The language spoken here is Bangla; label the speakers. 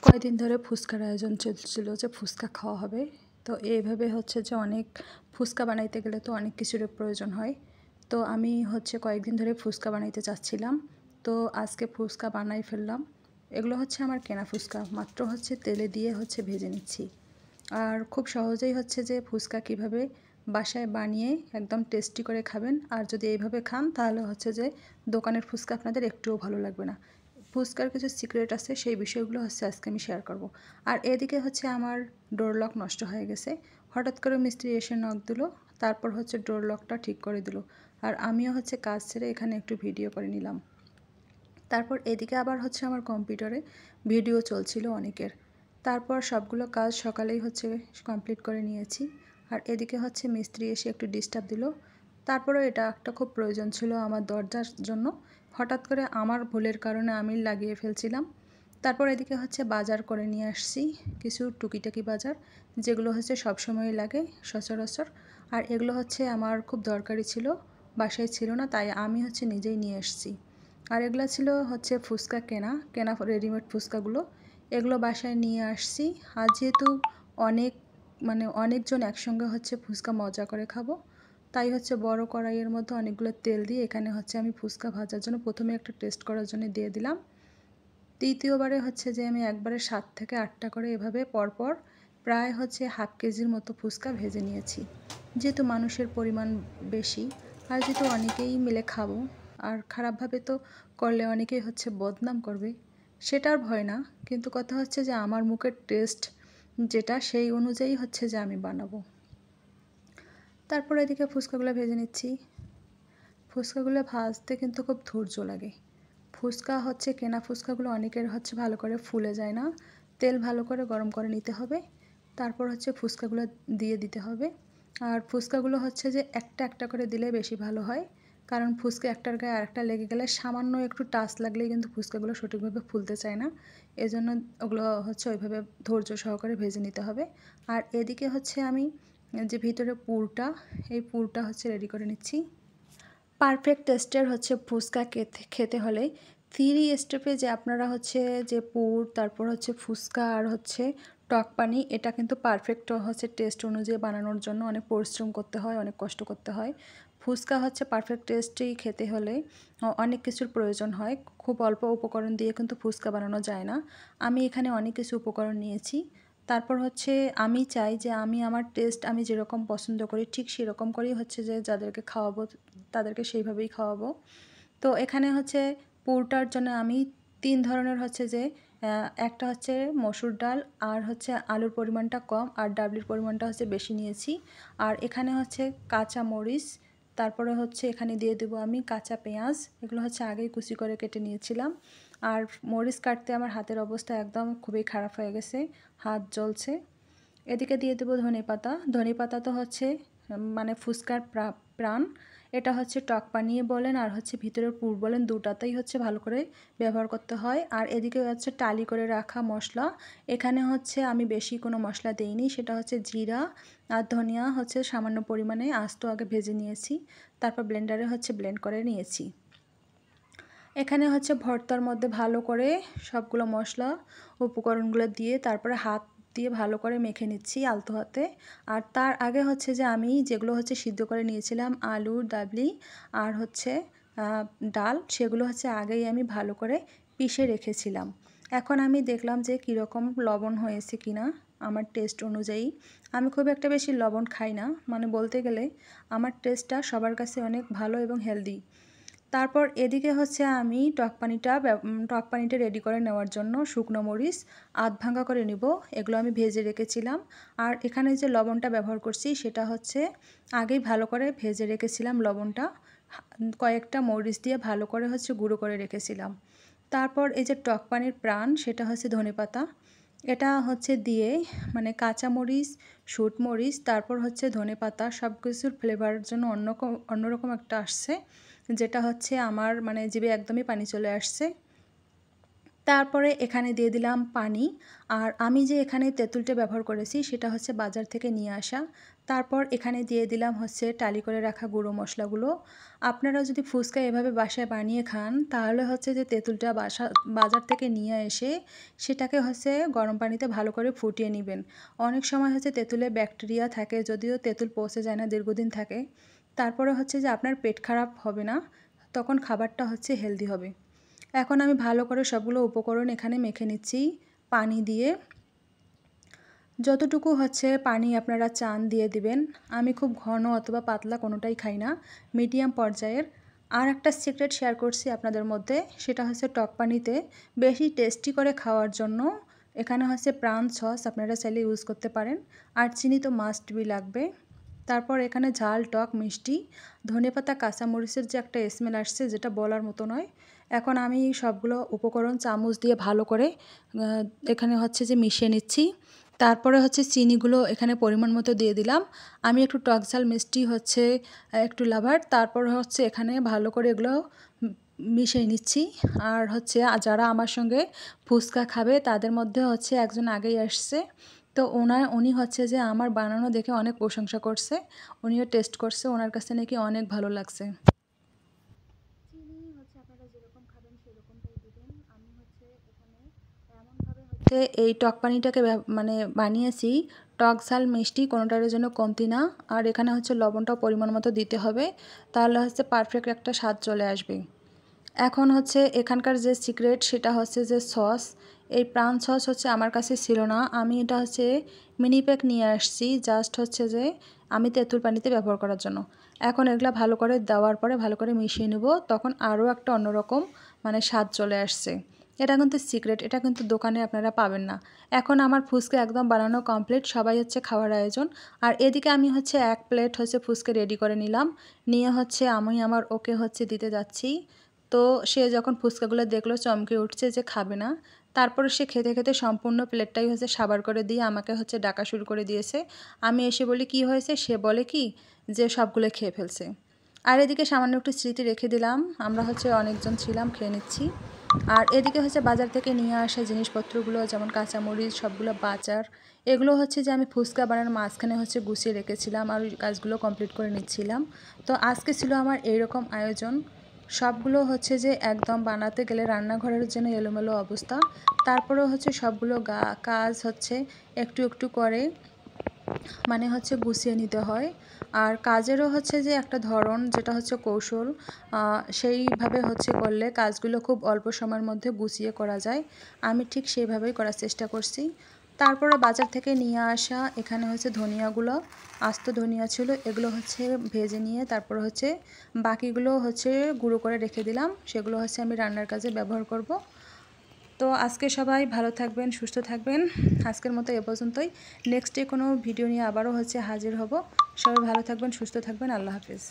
Speaker 1: কয়দিন ধরে ফুচকার আয়োজন চলছিল যে ফুচকা খাওয়া হবে। তো এইভাবে হচ্ছে যে অনেক ফুচকা বানাইতে গেলে তো অনেক কিছুর প্রয়োজন হয়। তো আমি হচ্ছে কয়েকদিন ধরে ফুচকা বানাইতে চাচ্ছিলাম। তো আজকে ফুচকা বানাই ফেললাম। এগুলো হচ্ছে আমার কেনা ফুচকা, মাত্র হচ্ছে তেলে দিয়ে হচ্ছে ভেজে নিচ্ছি। আর খুব সহজেই হচ্ছে যে ফুচকা কিভাবে বাসায় বানিয়ে একদম টেস্টি করে খাবেন। আর যদি এইভাবে খান তাহলে হচ্ছে যে দোকানের ফুচকা আপনাদের একটুও ভালো লাগবে না। ফুচকার কিছু সিক্রেট আছে, সেই বিষয়গুলো হচ্ছে আজকে আমি শেয়ার করব। আর এদিকে হচ্ছে আমার ডোর লক নষ্ট হয়ে গেছে। হঠাৎ করে মিস্ত্রি এসে নক দিল, তারপর হচ্ছে ডোর লকটা ঠিক করে দিল। আর আমিও হচ্ছে কাজ ছেড়ে এখানে একটু ভিডিও করে নিলাম। তারপর এদিকে আবার হচ্ছে আমার কম্পিউটারে ভিডিও চলছিল অনেকের। তারপর সবগুলো কাজ সকালেই হচ্ছে কমপ্লিট করে নিয়েছি। আর এদিকে হচ্ছে মিস্ত্রি এসে একটু ডিস্টার্ব দিল। তারপরেও এটা একটা খুব প্রয়োজন ছিল আমার দরজার জন্য। হঠাৎ করে আমার ভুলের কারণে আমি লাগিয়ে ফেলছিলাম। তারপর এদিকে হচ্ছে বাজার করে নিয়ে আসছি, কিছু টুকিটাকি বাজার, যেগুলো হচ্ছে সবসময় লাগে সচরাচর। আর এগুলো হচ্ছে আমার খুব দরকারি ছিল, বাসায় ছিল না, তাই আমি হচ্ছে নিজেই নিয়ে এসেছি। আর এগুলো ছিল হচ্ছে ফুচকা কেনা কেনা রেডিমেড ফুচকাগুলো, এগুলো বাসায় নিয়ে আসছি। আর যেহেতু অনেক অনেকজন একসঙ্গে হচ্ছে ফুচকা মজা করে খাবো, তাই হচ্ছে বড় কড়াইয়ের মধ্যে অনেকগুলো তেল দিয়ে এখানে হচ্ছে আমি ফুচকা ভাজার জন্য প্রথমে একটা টেস্ট করার জন্য দিয়ে দিলাম। দ্বিতীয়বারে হচ্ছে যে আমি একবারে 7 থেকে 8টা করে এভাবে পরপর প্রায় হচ্ছে হাফ কেজির মতো ফুচকা ভেজে নিয়েছি। যেহেতু মানুষের পরিমাণ বেশি, আর যেহেতু অনেকেই মিলে খাবো, আর খারাপভাবে তো করলে অনেকেই হচ্ছে বদনাম করবে, সেটার ভয় না। কিন্তু কথা হচ্ছে যে আমার মুখের টেস্ট যেটা, সেই অনুযায়ী হচ্ছে যে আমি বানাবো। তারপর এদিকে ফুচকাগুলো ভেজে নিচ্ছি। ফুচকাগুলো ভাজতে কিন্তু খুব ধৈর্য লাগে। ফুচকা হচ্ছে কেনা ফুচকাগুলো অনেকের হচ্ছে ভালো করে ফুলে যায় না। তেল ভালো করে গরম করে নিতে হবে, তারপর হচ্ছে ফুচকাগুলো দিয়ে দিতে হবে। আর ফুচকাগুলো হচ্ছে যে একটা একটা করে দিলে বেশি ভালো হয়, কারণ ফুচকা একটার গায়ে আরেকটা লেগে গেলে সামান্য একটু টাচ লাগলেই কিন্তু ফুচকাগুলো সঠিকভাবে ফুলতে চায় না। এজন্য ওগুলো হচ্ছে ওইভাবে ধৈর্য সহকারে ভেজে নিতে হবে। আর এদিকে হচ্ছে আমি যে ভিতরে পুরটা, এই পুরটা হচ্ছে রেডি করে নিচ্ছি। পারফেক্ট টেস্টের হচ্ছে ফুচকা খেতে হলে 3 স্টেপে যে আপনারা হচ্ছে যে পুর, তারপর হচ্ছে ফুচকা, আর হচ্ছে টক পানি, এটা কিন্তু পারফেক্ট হচ্ছে টেস্ট অনুযায়ী বানানোর জন্য অনেক পরিশ্রম করতে হয়, অনেক কষ্ট করতে হয়। ফুচকা হচ্ছে পারফেক্ট টেস্টেই খেতে হলে অনেক কিছুর প্রয়োজন হয়। খুব অল্প উপকরণ দিয়ে কিন্তু ফুচকা বানানো যায় না। আমি এখানে অনেক কিছু উপকরণ নিয়েছি। তারপর হচ্ছে আমি চাই যে আমি আমার টেস্ট আমি যেরকম পছন্দ করি ঠিক সেরকম করেই হচ্ছে যে যাদেরকে খাওয়াবো তাদেরকে সেইভাবেই খাওয়াবো। তো এখানে হচ্ছে পুরটার জন্য আমি 3 ধরনের হচ্ছে যে একটা হচ্ছে মসুর ডাল, আর হচ্ছে আলুর পরিমাণটা কম আর ডাবলির পরিমাণটা হচ্ছে বেশি নিয়েছি। আর এখানে হচ্ছে কাঁচা মরিচ, তারপরে হচ্ছে এখানে দিয়ে দেবো আমি কাঁচা পেঁয়াজ, এগুলো হচ্ছে আগেই কুচি করে কেটে নিয়েছিলাম। আর মরিচ কাটতে আমার হাতের অবস্থা একদম খুবই খারাপ হয়ে গেছে, হাত জ্বলছে। এদিকে দিয়ে দেবো ধনেপাতা। ধনেপাতা তো হচ্ছে ফুচকার প্রাণ। এটা হচ্ছে টক পানি বলেন আর হচ্ছে ভিতরের পুর বলেন, দুটাতেই হচ্ছে ভালো করে ব্যবহার করতে হয়। আর এদিকে হচ্ছে টালি করে রাখা মশলা, এখানে হচ্ছে আমি বেশি কোনো মশলা দেইনি, সেটা হচ্ছে জিরা আর ধনিয়া হচ্ছে সামান্য পরিমাণে আস্ত আগে ভেজে নিয়েছি, তারপর ব্লেন্ডারে হচ্ছে ব্লেন্ড করে নিয়েছি। এখানে হচ্ছে ভর্তার মধ্যে ভালো করে সবগুলো মশলা উপকরণগুলো দিয়ে তারপরে হাত দিয়ে ভালো করে মেখে নিচ্ছি আলতো হাতে। আর তার আগে হচ্ছে যে আমি যেগুলো হচ্ছে সিদ্ধ করে নিয়েছিলাম আলু, ডাবলি আর হচ্ছে ডাল, সেগুলো হচ্ছে আগেই আমি ভালো করে পিষে রেখেছিলাম। এখন আমি দেখলাম যে কীরকম লবণ হয়েছে কিনা আমার টেস্ট অনুযায়ী। আমি খুব একটা বেশি লবণ খাই না, বলতে গেলে আমার টেস্টটা সবার কাছে অনেক ভালো এবং হেলদি। তারপর এদিকে হচ্ছে আমি টক পানিটা রেডি করে নেওয়ার জন্য শুকনো মরিচ আধ ভাঙা করে নিব, এগুলো আমি ভেজে রেখেছিলাম। আর এখানে যে লবণটা ব্যবহার করছি সেটা হচ্ছে আগেই ভালো করে ভেজে রেখেছিলাম, লবণটা কয়েকটা মরিচ দিয়ে ভালো করে হচ্ছে গুঁড়ো করে রেখেছিলাম। তারপর এই যে টক পানির প্রাণ, সেটা হচ্ছে ধনেপাতা, এটা হচ্ছে দিয়ে কাঁচা মরিচ, শুট মরিচ, তারপর হচ্ছে ধনেপাতা, সব কিছুর ফ্লেভারের জন্য অন্যরকম একটা আসছে, যেটা হচ্ছে আমার জিভে একদমই পানি চলে আসছে। তারপরে এখানে দিয়ে দিলাম পানি। আর আমি যে এখানে তেঁতুলটা ব্যবহার করেছি সেটা হচ্ছে বাজার থেকে নিয়ে আসা। তারপর এখানে দিয়ে দিলাম হচ্ছে টালি করে রাখা গুঁড়ো মশলাগুলো। আপনারা যদি ফুচকা এভাবে বাসায় বানিয়ে খান তাহলে হচ্ছে যে তেঁতুলটা বাজার থেকে নিয়ে এসে সেটাকে হচ্ছে গরম পানিতে ভালো করে ফুটিয়ে নেবেন। অনেক সময় হচ্ছে তেঁতুলে ব্যাকটেরিয়া থাকে, যদিও তেঁতুল পচে যায় না, দীর্ঘদিন থাকে। তারপরে হচ্ছে যে আপনার পেট খারাপ হবে না, তখন খাবারটা হচ্ছে হেলদি হবে। এখন আমি ভালো করে সবগুলো উপকরণ এখানে মেখে নিচ্ছি পানি দিয়ে। যতটুকু হচ্ছে পানি আপনারা চান দিয়ে দিবেন। আমি খুব ঘন অথবা পাতলা কোনোটাই খাই না, মিডিয়াম পর্যায়ের। আর একটা সিক্রেট শেয়ার করছি আপনাদের মধ্যে, সেটা হচ্ছে টক পানিতে বেশি টেস্টি করে খাওয়ার জন্য এখানে হচ্ছে প্রাণ সস আপনারা চাইলে ইউজ করতে পারেন। আর চিনি তো মাস্ট বি লাগবে। তারপর এখানে ঝাল, টক, মিষ্টি, ধনেপাতা, কাঁচামরিচের যে একটা স্মেল আসছে যেটা বলার মতো নয়। এখন আমি সবগুলো উপকরণ চামচ দিয়ে ভালো করে এখানে হচ্ছে যে মিশিয়ে নিচ্ছি। তারপরে হচ্ছে চিনিগুলো এখানে পরিমাণ মতো দিয়ে দিলাম। আমি একটু টক ঝাল মিষ্টি হচ্ছে একটু লাভার। তারপর হচ্ছে এখানে ভালো করে এগুলো মিশিয়ে নিচ্ছি। আর হচ্ছে যারা আমার সঙ্গে ফুচকা খাবে তাদের মধ্যে হচ্ছে একজন আগেই আসছে, তো উনি হচ্ছে যে আমার বানানো দেখে অনেক প্রশংসা করছে, উনিও টেস্ট করছে, ওনার কাছে নাকি অনেক ভালো লাগছে। চিনি হচ্ছে আপনারা যেরকম খাবেন সেরকমটাই দিবেন। আমি হচ্ছে এখানে এমনভাবে হচ্ছে এই টক পানিটাকে মানে বানিয়েছি, টক ঝাল মিষ্টি কোনোটার জন্য কমতি না। আর এখানে হচ্ছে লবণটাও পরিমাণ মতো দিতে হবে, তাহলে হচ্ছে পারফেক্ট একটা স্বাদ চলে আসবে। এখন হচ্ছে এখানকার যে সিক্রেট সেটা হচ্ছে যে সস। এই প্রাণ সস হচ্ছে আমার কাছে ছিল না, আমি এটা হচ্ছে মিনি প্যাক নিয়ে আসছি জাস্ট হচ্ছে যে আমি তেঁতুল পানিতে ব্যবহার করার জন্য। এখন এগুলা ভালো করে দেওয়ার পরে ভালো করে মিশিয়ে নেব, তখন আরও একটা অন্যরকম মানে স্বাদ চলে আসছে। এটা কিন্তু সিক্রেট, এটা কিন্তু দোকানে আপনারা পাবেন না। এখন আমার ফুচকা একদম বানানো কমপ্লিট, সবাই হচ্ছে খাওয়ার আয়োজন। আর এদিকে আমি হচ্ছে 1 প্লেট হচ্ছে ফুচকা রেডি করে নিলাম, নিয়ে হচ্ছে আমি আমার ওকে হচ্ছে দিতে যাচ্ছি। তো সে যখন ফুচকাগুলো দেখলো চমকে উঠছে যে খাবে না। তারপরে সে খেতে খেতে সম্পূর্ণ প্লেটটাই হচ্ছে সাবার করে দিয়ে আমাকে হচ্ছে ডাকা শুরু করে দিয়েছে। আমি এসে বলি কী হয়েছে, সে বলে কি যে সবগুলো খেয়ে ফেলছে। আর এদিকে সামান্য একটু স্মৃতি রেখে দিলাম, আমরা হচ্ছে অনেকজন ছিলাম, খেয়ে নিচ্ছি। আর এদিকে হচ্ছে বাজার থেকে নিয়ে আসা জিনিসপত্রগুলো যেমন কাঁচামরিচ সবগুলো বাজার, এগুলো হচ্ছে যে আমি ফুচকা বানানোর মাঝখানে হচ্ছে গুছিয়ে রেখেছিলাম আর ওই কাজগুলো কমপ্লিট করে নিচ্ছিলাম। তো আজকে ছিল আমার এইরকম আয়োজন। সবগুলো হচ্ছে যে একদম বানাতে গেলে রান্নাঘরের জন্য এলোমেলো অবস্থা। তারপরেও হচ্ছে সবগুলো কাজ হচ্ছে একটু একটু করে মানে হচ্ছে গুছিয়ে নিতে হয়। আর কাজেরও হচ্ছে যে একটা ধরন যেটা হচ্ছে কৌশল, সেইভাবে হচ্ছে করলে কাজগুলো খুব অল্প সময়ের মধ্যে গুছিয়ে করা যায়। আমি ঠিক সেইভাবেই করার চেষ্টা করছি। তারপরে বাজার থেকে নিয়ে আসা এখানে হচ্ছে ধনিয়াগুলো, আস্ত ধনিয়া ছিল, এগুলো হচ্ছে ভেজে নিয়ে তারপর হচ্ছে বাকিগুলো হচ্ছে গুঁড়ো করে রেখে দিলাম, সেগুলো হচ্ছে আমি রান্নার কাজে ব্যবহার করব। তো আজকে সবাই ভালো থাকবেন, সুস্থ থাকবেন। আজকের মতো এ পর্যন্তই। নেক্সট ডে কোনো ভিডিও নিয়ে আবারও হচ্ছে হাজির হব। সবাই ভালো থাকবেন, সুস্থ থাকবেন। আল্লাহ হাফেজ।